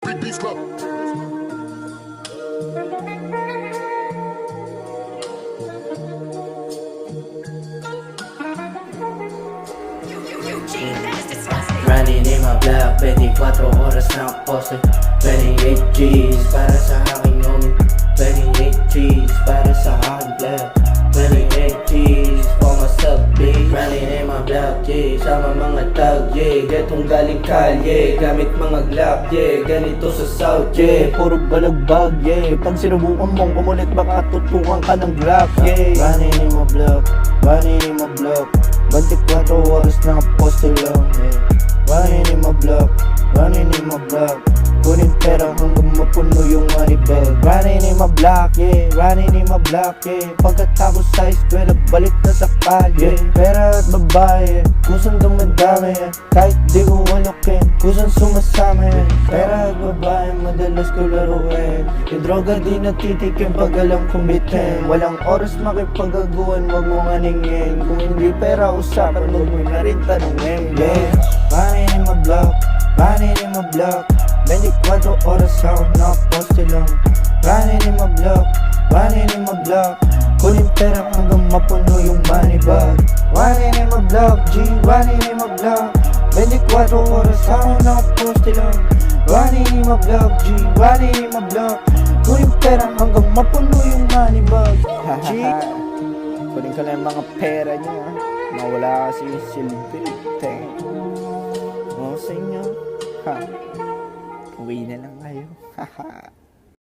Running in my block, 24 oras na poste. 28 G's para sa aking homie. 28 G's para sa aking block. 28 G's for myself, bitch. Running in my block, yeah. Sama mga tag, yeah. Getong galing kalye, gamit mga glock, yeah. Ganito sa south, yeah. Puro balagbag, yeah. Pag sinubukan mong kumulit, baka tutukan ka ng glock, yeah. Running in my block, running in my block. 24 oras na poste lang, yeah. Running in my block, running in my block. Kunin pera hanggang mapuno yung money bag. Running in my block, yeah. Running in my block, yeah. Pagkatapos sa eskwela, balik na sa kalye. Pera at babae, kusang dumadami, kahit di ko walokin, kusang sumasama. Pera at babae, madalas ko laruin. Yung droga di natitikim pag alam kumbitin. Walang oras makipagaguan, wag mong aningin. Kung hindi pera usapan, wag mo na rin tanungin, yeah. Running in my block, running in my block. 24 oras ako nakaposte lang. Running in my block, running in my block. Kunin pera hanggang mapuno yung money bag. Running in my block, G, running in my block. 24 oras ako nakaposte lang. Running in my block, G, running in my block. Kunin pera hanggang mapuno yung money bag. G, kunin ko lang yung mga pera nyo, ha. Mawala kasi yung silbi. Sa inyo, ha. Uwi na lang kayo. Haha.